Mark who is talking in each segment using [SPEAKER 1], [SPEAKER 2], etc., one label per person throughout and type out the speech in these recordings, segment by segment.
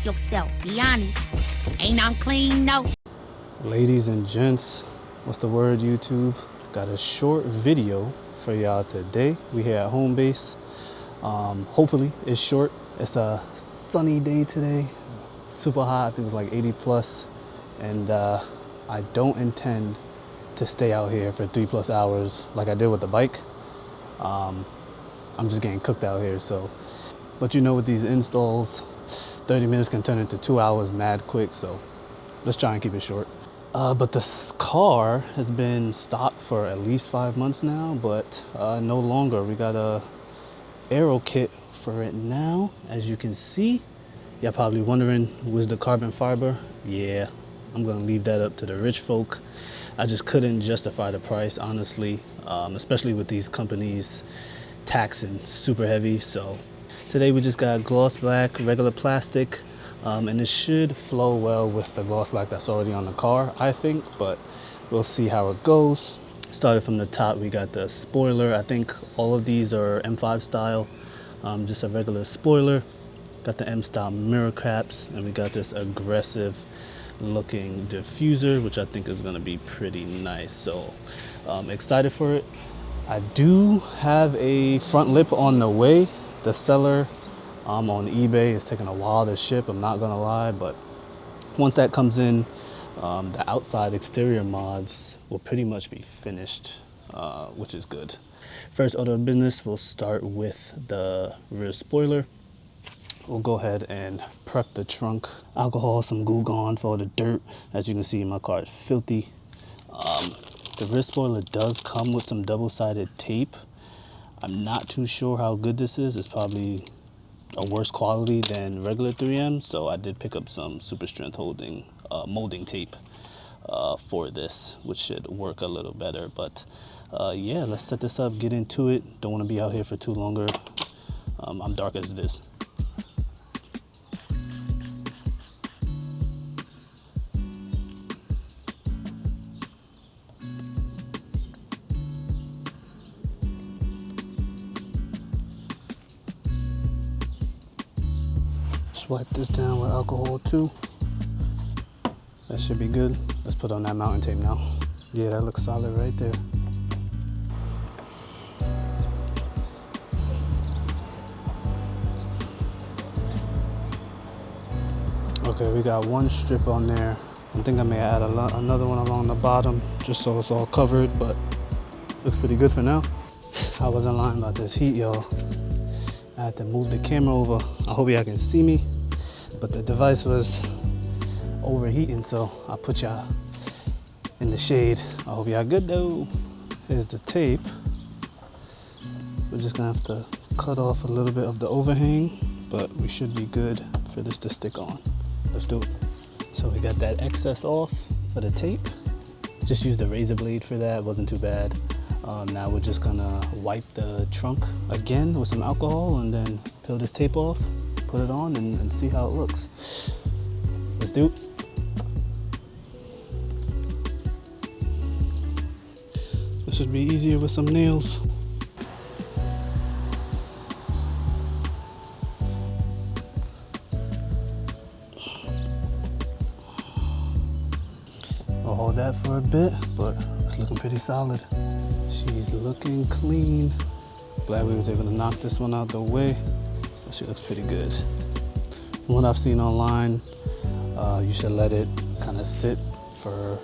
[SPEAKER 1] yourself. Be honest. Ain't I'm clean, no.
[SPEAKER 2] Ladies and gents, what's the word, YouTube? Got a short video for y'all today. We here at home base. Hopefully it's short. It's a sunny day today. Super hot. I think it's like 80 plus. And I don't intend to stay out here for 3+ hours like I did with the bike. I'm just getting cooked out here. So, but you know, with these installs, 30 minutes can turn into 2 hours mad quick. So let's try and keep it short. But this car has been stock for at least 5 months now, but no longer. We got a aero kit for it now. As you can see, y'all probably wondering, where's the carbon fiber? Yeah, I'm gonna leave that up to the rich folk. I just couldn't justify the price, honestly, especially with these companies taxing super heavy. So today we just got gloss black, regular plastic, and it should flow well with the gloss black that's already on the car, I think, but we'll see how it goes. Started from the top, we got the spoiler. I think all of these are M5 style, just a regular spoiler. Got the M style mirror caps, and we got this aggressive looking diffuser, which I think is gonna be pretty nice. So excited for it. I do have a front lip on the way. The seller on eBay is taking a while to ship, I'm not gonna lie, but once that comes in, the outside exterior mods will pretty much be finished, which is good. First order of business, we'll start with the rear spoiler. We'll go ahead and prep the trunk. Alcohol, some Goo Gone for all the dirt. As you can see, my car is filthy. The rear spoiler does come with some double-sided tape. I'm not too sure how good this is. It's probably a worse quality than regular 3M, so I did pick up some super strength molding tape for this, which should work a little better. But yeah, let's set this up, get into it. Don't want to be out here for too longer. I'm dark as it is. Wipe this down with alcohol too. That should be good. Let's put on that mounting tape now. Yeah, that looks solid right there. Okay, we got one strip on there. I think I may add another one along the bottom just so it's all covered, but looks pretty good for now. I wasn't lying about this heat, y'all. I had to move the camera over. I hope y'all can see me. But the device was overheating, so I put y'all in the shade. I hope y'all good though. Here's the tape. We're just gonna have to cut off a little bit of the overhang, but we should be good for this to stick on. Let's do it. So we got that excess off for the tape. Just used a razor blade for that, wasn't too bad. Now we're just gonna wipe the trunk again with some alcohol and then peel this tape off, put it on, and see how it looks. Let's do it. This should be easier with some nails. I'll hold that for a bit, but it's looking pretty solid. She's looking clean. Glad we was able to knock this one out the way. She looks pretty good. From what I've seen online, you should let it kind of sit for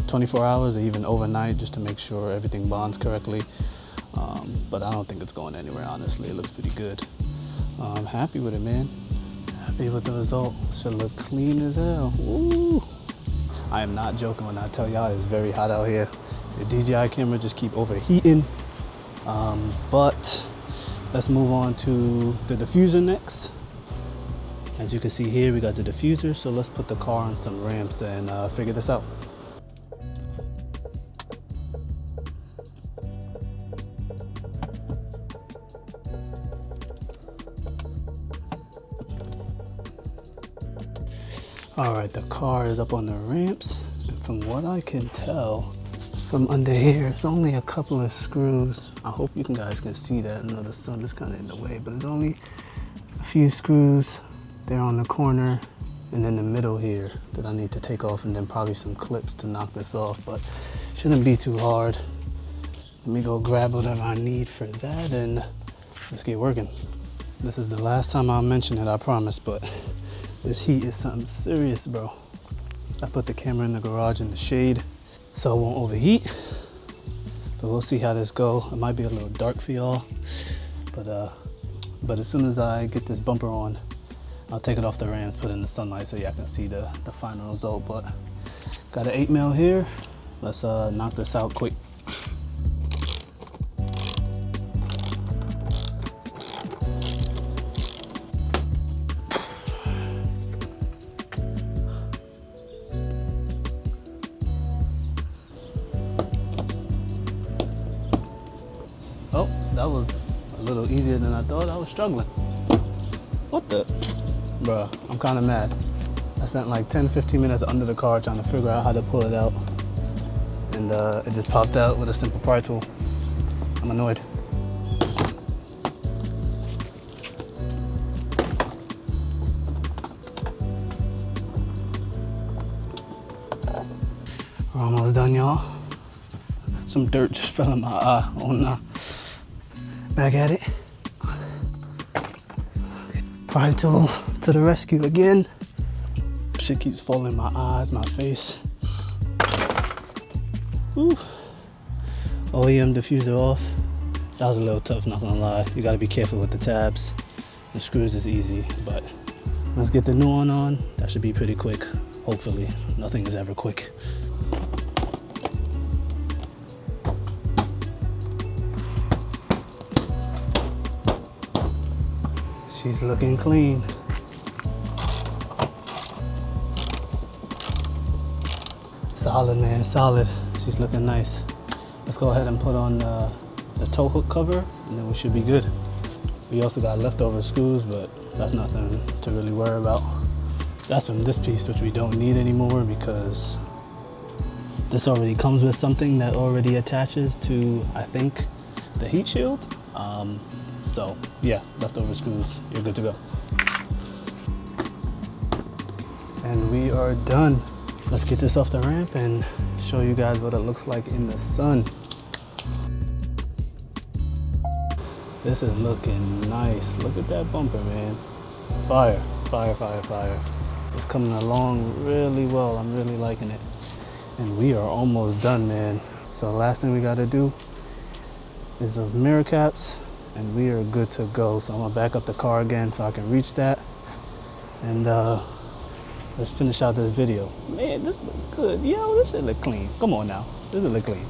[SPEAKER 2] 24 hours or even overnight just to make sure everything bonds correctly. But I don't think it's going anywhere, honestly. It looks pretty good. I'm happy with it, man. Happy with the result. Should look clean as hell. Woo! I am not joking when I tell y'all it's very hot out here. The DJI camera just keep overheating. But let's move on to the diffuser next. As you can see here, we got the diffuser, so let's put the car on some ramps and figure this out. All right, the car is up on the ramps, and from what I can tell from under here, it's only a couple of screws. I hope you guys can see that. I know the sun is kind of in the way, but it's only a few screws there on the corner and in the middle here that I need to take off, and then probably some clips to knock this off, but shouldn't be too hard. Let me go grab whatever I need for that and let's get working. This is the last time I'll mention it, I promise, but this heat is something serious, bro. I put the camera in the garage in the shade so it won't overheat, but we'll see how this go. It might be a little dark for y'all, but as soon as I get this bumper on, I'll take it off the rams, put it in the sunlight so y'all can see the final result. But got an 8mm here. Let's knock this out quick. Oh, that was a little easier than I thought. I was struggling. What the? Bruh, I'm kind of mad. I spent like 10-15 minutes under the car trying to figure out how to pull it out. And it just popped out with a simple pry tool. I'm annoyed. We're almost done, y'all. Some dirt just fell in my eye. Oh no. Back at it. Pry tool to the rescue again. Shit keeps falling in my eyes, my face. Whew. OEM diffuser off. That was a little tough, not gonna lie. You gotta be careful with the tabs. The screws is easy, but let's get the new one on. That should be pretty quick, hopefully. Nothing is ever quick. She's looking clean. Solid, man, solid. She's looking nice. Let's go ahead and put on the tow hook cover, and then we should be good. We also got leftover screws, but that's nothing to really worry about. That's from this piece, which we don't need anymore because this already comes with something that already attaches to, I think, the heat shield. So yeah, leftover screws, you're good to go. And we are done. Let's get this off the ramp and show you guys what it looks like in the sun. This is looking nice. Look at that bumper, man. Fire, fire, fire, fire. It's coming along really well. I'm really liking it. And we are almost done, man. So the last thing we gotta do is those mirror caps, and we are good to go. So I'm gonna back up the car again so I can reach that. And let's finish out this video. Man, this look good. Yo, this shit look clean. Come on now, this look clean.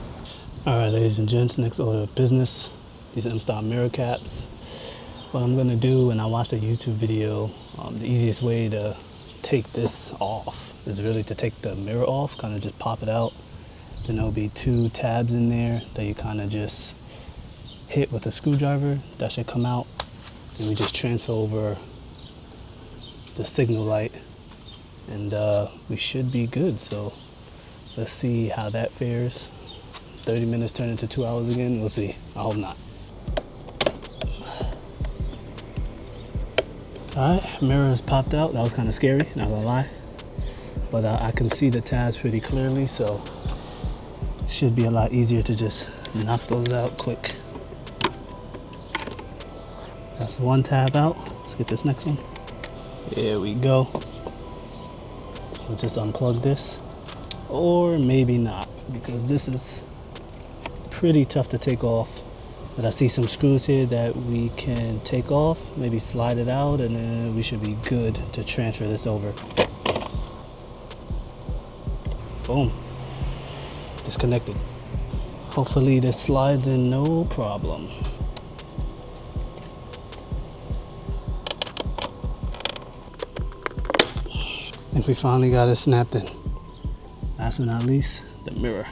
[SPEAKER 2] All right, ladies and gents, next order of business. These M-style mirror caps. What I'm gonna do, and I watched a YouTube video, the easiest way to take this off is really to take the mirror off, kind of just pop it out. Then there'll be 2 tabs in there that you kind of just hit with a screwdriver. That should come out. And we just transfer over the signal light, and we should be good. So let's see how that fares. 30 minutes turn into 2 hours again. We'll see. I hope not. Alright, mirrors popped out. That was kind of scary, not gonna lie. But I can see the tabs pretty clearly, so it should be a lot easier to just knock those out quick. That's 1 tab out. Let's get this next one. There we go. We'll just unplug this. Or maybe not, because this is pretty tough to take off. But I see some screws here that we can take off, maybe slide it out, and then we should be good to transfer this over. Boom. Disconnected. Hopefully this slides in no problem. I think we finally got it snapped in. Last but not least, the mirror,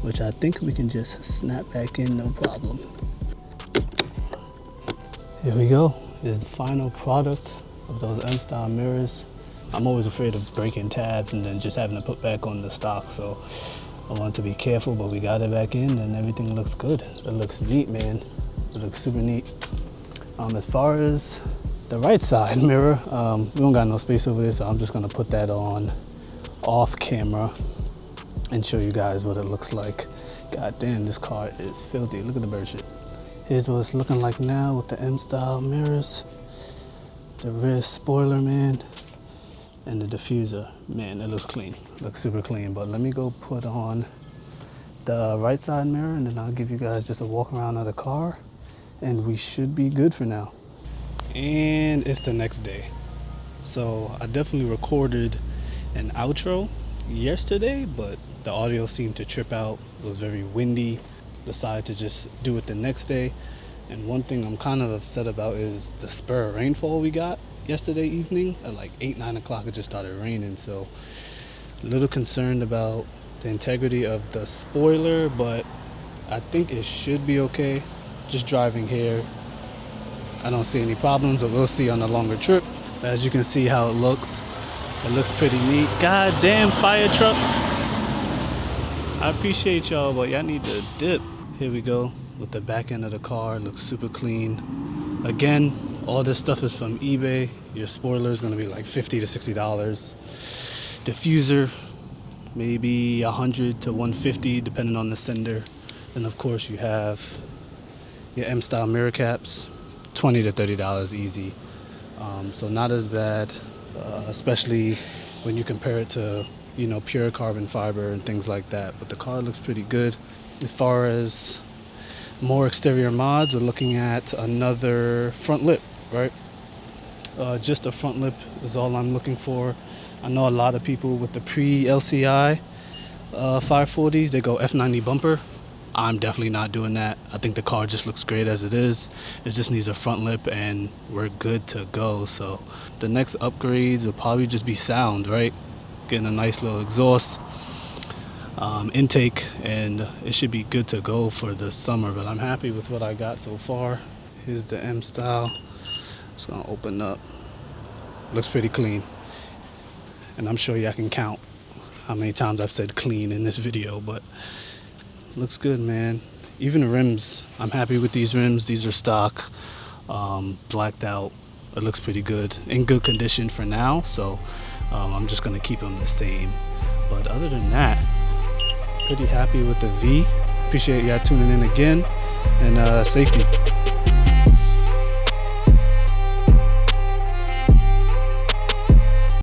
[SPEAKER 2] which I think we can just snap back in, no problem. Here we go. Is the final product of those M-style mirrors. I'm always afraid of breaking tabs and then just having to put back on the stock, so I want to be careful, but we got it back in and everything looks good. It looks neat, man. It looks super neat. As far as The right side mirror, we don't got no space over there, so I'm just gonna put that on off camera and show you guys what it looks like. God damn, this car is filthy. Look at the bird shit. Here's what it's looking like now with the M-style mirrors, the rear spoiler, man, and the diffuser. Man, it looks clean. Looks super clean. But let me go put on the right side mirror, and then I'll give you guys just a walk around of the car, and we should be good for now. And it's the next day. So I definitely recorded an outro yesterday, but the audio seemed to trip out. It was very windy. Decided to just do it the next day. And one thing I'm kind of upset about is the spur of rainfall we got yesterday evening at like 8-9 o'clock. It just started raining, so a little concerned about the integrity of the spoiler, but I think it should be okay. Just driving here, I don't see any problems, but we'll see on a longer trip. As you can see how it looks pretty neat. God damn, fire truck. I appreciate y'all, but y'all need to dip. Here we go with the back end of the car. It looks super clean. Again, all this stuff is from eBay. Your spoiler is gonna be like $50 to $60. Diffuser, maybe $100 to $150 depending on the sender. And of course you have your M-style mirror caps, $20 to $30 easy. So not as bad, especially when you compare it to, you know, pure carbon fiber and things like that. But the car looks pretty good. As far as more exterior mods, we're looking at another front lip, right? Just a front lip is all I'm looking for. I know a lot of people with the pre-LCI 540s, they go F90 bumper. I'm definitely not doing that. I think the car just looks great as it is. It just needs a front lip and we're good to go. So the next upgrades will probably just be sound, right? Getting a nice little exhaust, intake, and it should be good to go for the summer. But I'm happy with what I got so far. Here's the M style. It's gonna open up. Looks pretty clean, and I'm sure y'all can count how many times I've said clean in this video, but looks good, man. Even the rims, I'm happy with these rims. These are stock, blacked out. It looks pretty good, in good condition for now, so I'm just gonna keep them the same. But other than that, pretty happy with the V. Appreciate y'all tuning in again, and safety.